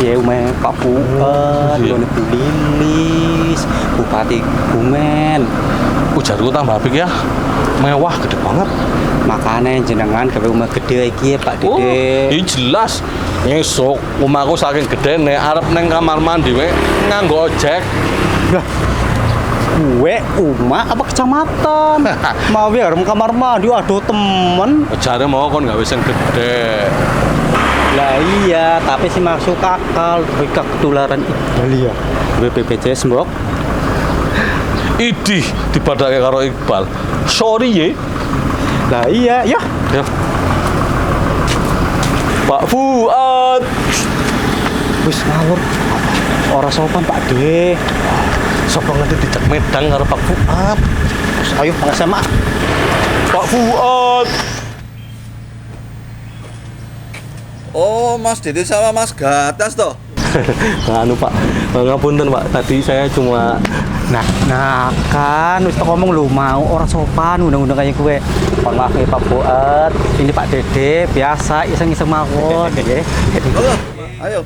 piye umeh Pak Fuad, Iya. Bu Lilis, Bupati Bumen. Ujarku tambah apik ya. Mewah gede banget. Makane jenengan gawe omah gede iki Pak Oh, Dede. iya jelas. Ngesuk omahku saking gedene arep neng kamar mandi we nganggo ojek. Lah, gue umah apa kecamatan? Mau ya kamar mandi, aduh temen. Jare mau kon gawe sing gede. Lah iya, tapi sih masuk akal, mereka ketularan Iqbal ya. BPJS mbok. Idih dibadake karo Iqbal. Sorry ye. Lah iya, ya. Ya. Pak Fuad. Wis ngawur. Ora sopan Pak De. Sapa ngerti dijak medang karo Pak Fuad. Terus ayo Pak SMA. Pak Fuad. Oh, Mas Dede sama Mas Gatas toh? Anu Pak, ngapunten Pak. Tadi saya cuma Nah kan, wis tak ngomong lu mau orang sopan undang-undang kayak gue. Mohon maaf ya Pak Fuad, ini Pak Dede biasa iseng-iseng mawon nggih. Oh, ayo.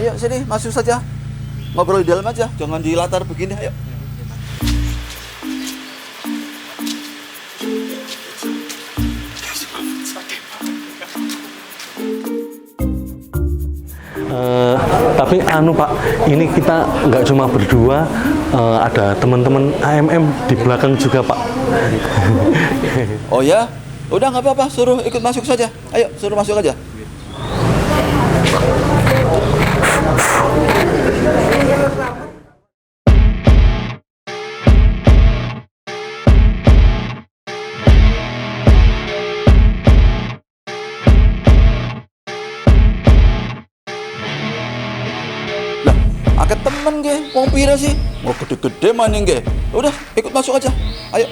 Ayo sini, masuk saja. Ngobrol di dalam aja, jangan di latar begini, ayo. tapi anu Pak, ini kita nggak cuma berdua, ada teman-teman AMM di belakang juga Pak. Oh ya? Udah nggak apa-apa, suruh ikut masuk saja. Ayo, suruh masuk aja. Lah, akeh temen ge, wong pira sih? Mau gede-gede maning ge. Udah, ikut masuk aja. Ayo.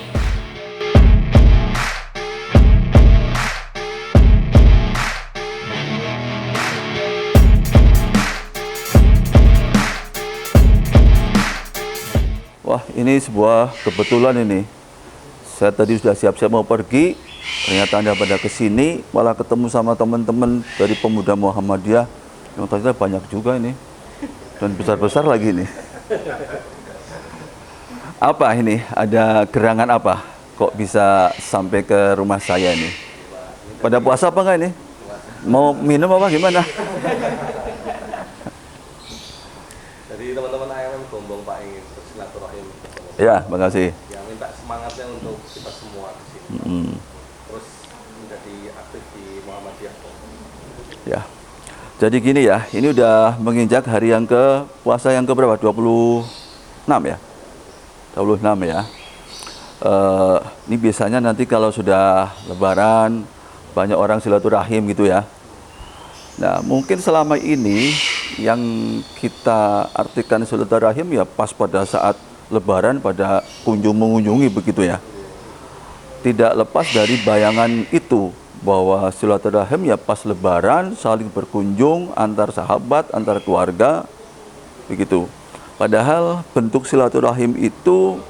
Wah, ini sebuah kebetulan ini. Saya tadi sudah siap-siap mau pergi, ternyata Anda pada kesini, malah ketemu sama teman-teman dari Pemuda Muhammadiyah, yang ternyata banyak juga ini, dan besar-besar lagi ini. Apa ini? Ada gerangan apa? Kok bisa sampai ke rumah saya ini? Pada puasa apa enggak ini? Mau minum apa gimana? Jadi teman-teman AMM Gombong Pak ingin bersilaturahim. Ya, makasih. Ya minta semangatnya untuk kita semua di sini. Terus menjadi aktif di Muhammadiyah. Ya. Jadi gini ya, ini udah menginjak hari yang ke puasa yang ke berapa? 26 ya? 26 ya. Ini biasanya nanti kalau sudah lebaran banyak orang silaturahim gitu ya. Nah, mungkin selama ini yang kita artikan silaturahim ya pas pada saat lebaran, pada kunjung mengunjungi begitu ya. Tidak lepas dari bayangan itu bahwa silaturahim ya pas lebaran, saling berkunjung antar sahabat, antar keluarga begitu. Padahal bentuk silaturahim itu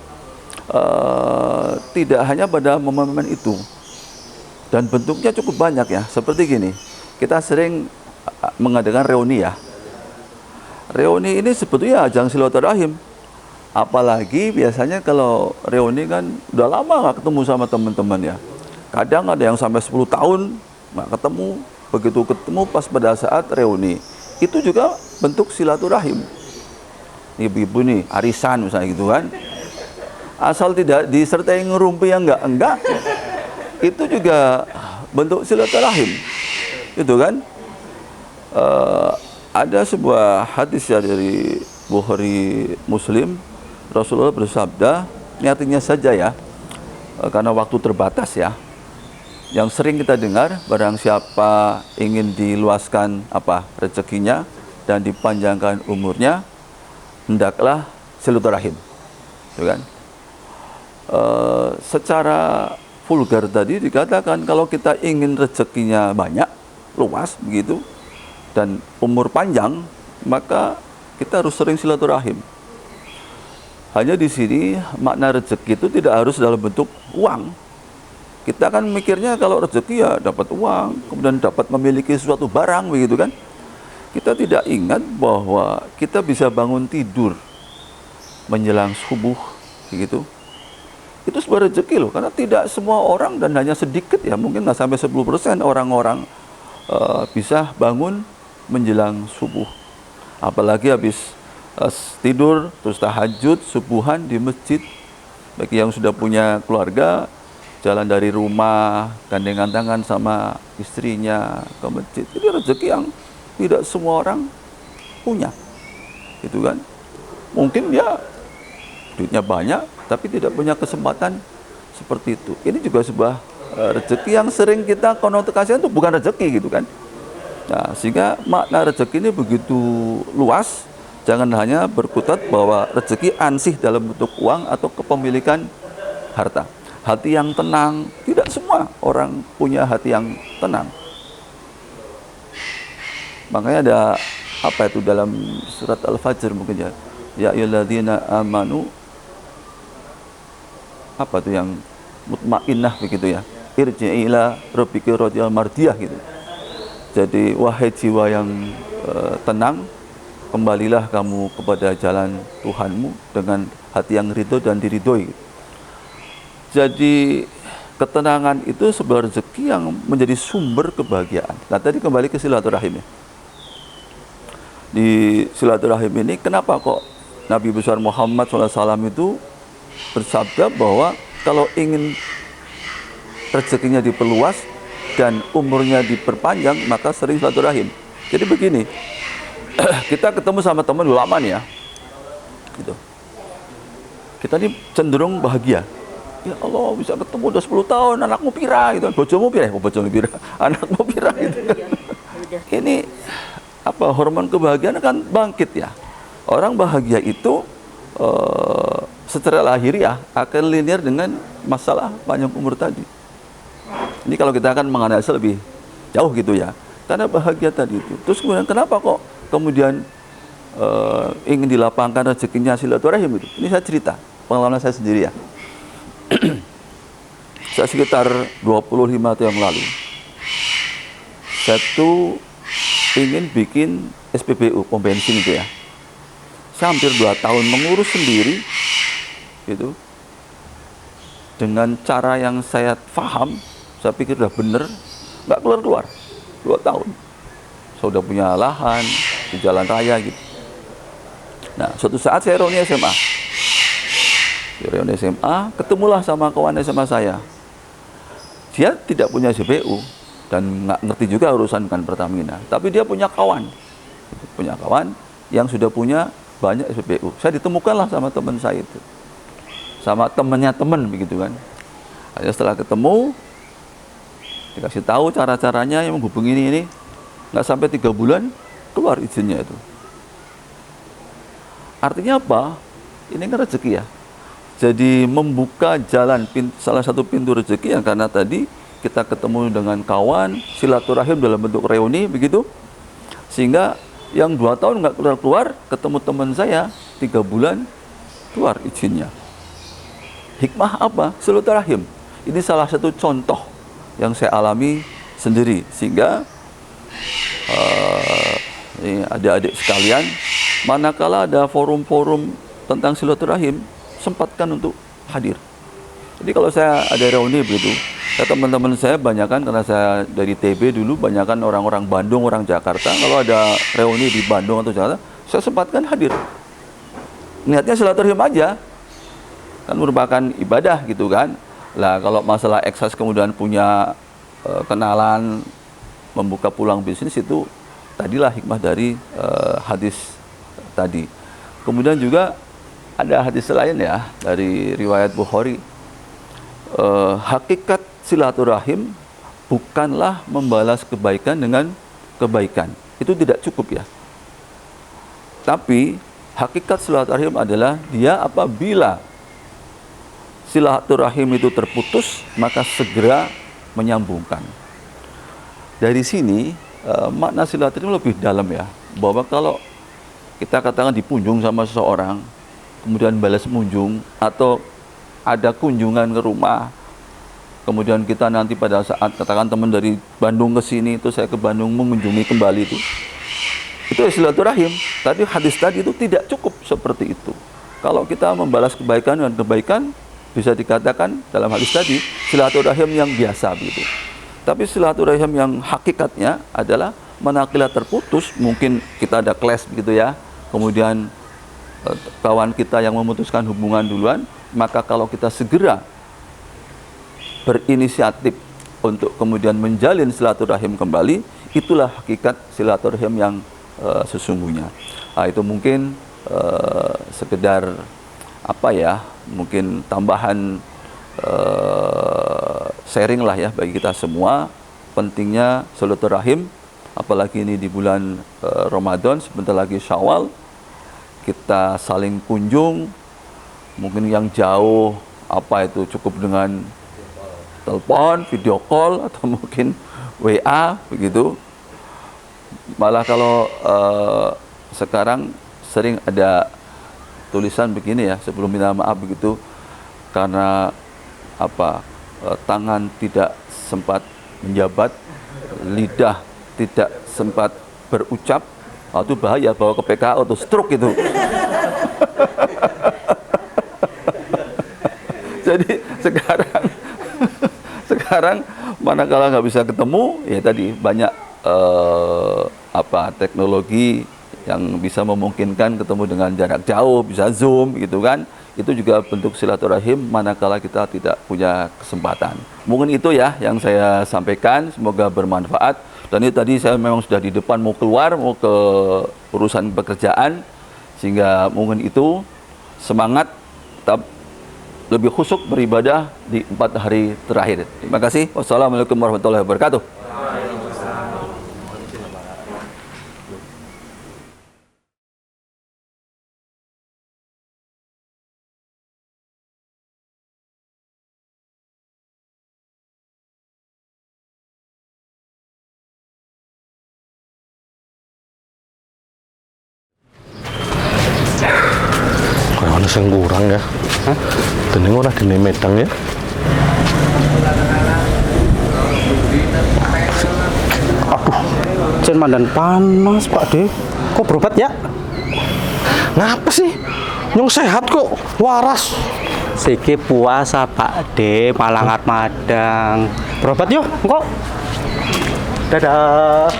tidak hanya pada momen-momen itu, dan bentuknya cukup banyak ya. Seperti gini, kita sering mengadakan reuni ya. Reuni ini sebetulnya ajang silaturahim. Apalagi biasanya kalau reuni kan udah lama nggak ketemu sama teman-teman ya. Kadang ada yang sampai 10 tahun nggak ketemu. Begitu ketemu pas pada saat reuni, itu juga bentuk silaturahim. Ibu-ibu nih arisan misalnya gitu kan. Asal tidak disertai ngerumpi yang enggak, itu juga bentuk silaturahim. Itu kan. Ada sebuah hadis ya dari Bukhari Muslim, Rasulullah bersabda, ini artinya saja ya, karena waktu terbatas ya, yang sering kita dengar, barang siapa ingin diluaskan rezekinya dan dipanjangkan umurnya, hendaklah silaturahim, gitu kan? Secara vulgar tadi dikatakan kalau kita ingin rezekinya banyak, luas begitu, dan umur panjang, maka kita harus sering silaturahim. Hanya di sini makna rezeki itu tidak harus dalam bentuk uang, Kita kan mikirnya kalau rezeki ya dapat uang, kemudian dapat memiliki suatu barang begitu kan. Kita tidak ingat bahwa kita bisa bangun tidur menjelang subuh begitu. Itu sebuah rezeki loh, karena tidak semua orang dan hanya sedikit ya, mungkin nggak sampai 10% orang-orang bisa bangun menjelang subuh. Apalagi habis tidur, terus tahajud, subuhan di masjid. Bagi yang sudah punya keluarga, jalan dari rumah, gandengan tangan sama istrinya ke masjid. Itu rezeki yang tidak semua orang punya. Gitu kan. Mungkin dia duitnya banyak, tapi tidak punya kesempatan seperti itu. Ini juga sebuah rezeki yang sering kita konotasikan itu bukan rezeki gitu kan. Nah, sehingga makna rezeki ini begitu luas. Jangan hanya berkutat bahwa rezeki ansih dalam bentuk uang atau kepemilikan harta. Hati yang tenang, tidak semua orang punya hati yang tenang. Makanya ada apa itu dalam surat Al-Fajr mungkin ya. Ya ayyuhalladzina amanu, apa itu yang mutmainnah begitu ya. Irji'i ila rabbika radiyal mardiyah gitu. Jadi wahai jiwa yang tenang, kembalilah kamu kepada jalan Tuhanmu dengan hati yang ridho dan diridhoi. Jadi ketenangan itu sebuah rezeki yang menjadi sumber kebahagiaan. Nah tadi kembali ke silaturahim ya. Di silaturahim ini kenapa kok Nabi besar Muhammad SAW itu bersabda bahwa kalau ingin rezekinya diperluas dan umurnya diperpanjang maka sering silaturahim. Jadi begini, kita ketemu sama teman lama nih ya, gitu. Kita ini cenderung bahagia. Ya Allah bisa ketemu udah 10 tahun, anakmu pira gitu. Bojomu pira, bojomu pira, anakmu pira gitu. Ini apa, hormon kebahagiaan kan bangkit ya. Orang bahagia itu secara lahiriah akan linear dengan masalah panjang umur tadi. Ini kalau kita akan menganalisa lebih jauh gitu ya. Karena bahagia tadi itu. Terus kemudian kenapa kok kemudian ingin dilapangkan rezekinya silaturahim itu? Ini saya cerita pengalaman saya sendiri ya. Saya sekitar 25 tahun yang lalu, saya tuh ingin bikin SPBU, pom bensin itu ya. Saya hampir 2 tahun mengurus sendiri, gitu. Dengan cara yang saya paham, saya pikir udah bener, nggak keluar-keluar. 2 tahun. Saya udah punya lahan di jalan raya gitu. Nah, suatu saat saya reuni SMA. Reuni SMA, ketemulah sama kawan SMA saya. Dia tidak punya SPBU dan nggak ngerti juga urusan kan Pertamina. Tapi dia punya kawan, yang sudah punya banyak SPBU. Saya ditemukanlah sama teman saya itu, sama temannya teman begitu kan. Akhirnya setelah ketemu, dikasih tahu cara-caranya yang menghubungi ini, nggak sampai 3 bulan keluar izinnya itu. Artinya apa? Ini kan rezeki ya. Jadi membuka jalan, salah satu pintu rezeki yang karena tadi kita ketemu dengan kawan, silaturahim dalam bentuk reuni begitu. Sehingga yang 2 tahun nggak keluar-keluar, ketemu teman saya 3 bulan keluar izinnya. Hikmah apa? Silaturahim. Ini salah satu contoh yang saya alami sendiri. Sehingga ini adik-adik sekalian, manakala ada forum-forum tentang silaturahim, sempatkan untuk hadir. Jadi kalau saya ada reuni begitu, teman-teman saya banyakan, karena saya dari TB dulu, banyakan orang-orang Bandung, orang Jakarta. Kalau ada reuni di Bandung atau Jakarta, saya sempatkan hadir. Niatnya silaturahim aja, kan merupakan ibadah gitu kan. Lah kalau masalah ekses kemudian punya kenalan, membuka peluang bisnis, itu tadilah hikmah dari hadis tadi. Kemudian juga ada hadis lain ya dari riwayat Bukhari. Hakikat silaturahim bukanlah membalas kebaikan dengan kebaikan. Itu tidak cukup ya. Tapi hakikat silaturahim adalah dia apabila silaturahim itu terputus, maka segera menyambungkan. Dari sini makna silaturahim lebih dalam ya. Bahwa kalau kita katakan dikunjung sama seseorang, kemudian balas kunjung, atau ada kunjungan ke rumah, kemudian kita nanti pada saat katakan teman dari Bandung ke sini, itu saya ke Bandung mengunjungi kembali itu silaturahim. Tadi hadis tadi itu tidak cukup seperti itu. Kalau kita membalas kebaikan dengan kebaikan, bisa dikatakan dalam hadis tadi silaturahim yang biasa begitu. Tapi silaturahim yang hakikatnya adalah manakala terputus, mungkin kita ada clash begitu ya, kemudian kawan kita yang memutuskan hubungan duluan, maka kalau kita segera berinisiatif untuk kemudian menjalin silaturahim kembali, itulah hakikat silaturahim yang sesungguhnya. Nah, itu mungkin sekedar apa ya, mungkin tambahan sharing lah ya bagi kita semua, pentingnya silaturahim, apalagi ini di bulan Ramadan, sebentar lagi Syawal, kita saling kunjung, mungkin yang jauh apa itu cukup dengan telepon, video call, atau mungkin WA begitu. Malah kalau sekarang sering ada tulisan begini ya, sebelum minta maaf begitu, karena apa, tangan tidak sempat menjabat, lidah tidak sempat berucap, itu bahaya, bawa ke PKO atau stroke itu. Jadi sekarang manakala nggak bisa ketemu, ya tadi banyak teknologi yang bisa memungkinkan ketemu dengan jarak jauh, bisa Zoom gitu kan. Itu juga bentuk silaturahim manakala kita tidak punya kesempatan. Mungkin itu ya yang saya sampaikan, semoga bermanfaat. Dan itu tadi saya memang sudah di depan mau keluar, mau ke urusan pekerjaan, sehingga mungkin itu semangat tetap lebih khusyuk beribadah di 4 hari terakhir. Terima kasih. Wassalamualaikum warahmatullahi wabarakatuh. Kayak yang kurang ya. Hah? Tenang ora dene Medang ya. Aduh, jen mandan panas Pak De. Kok berobat ya? Ngapa sih? Nyong sehat kok, waras. Siki puasa Pak De, malangat madang. Berobat yuk, kok. Dadah.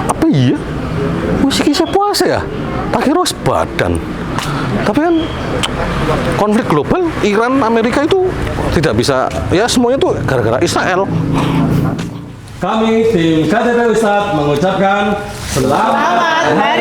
Apa iya? Musik saya puasa ya? Tak kira sebadan. Tapi kan konflik global Iran Amerika itu tidak bisa, ya semuanya tuh gara-gara Israel. Kami tim KTP Ustadz mengucapkan selamat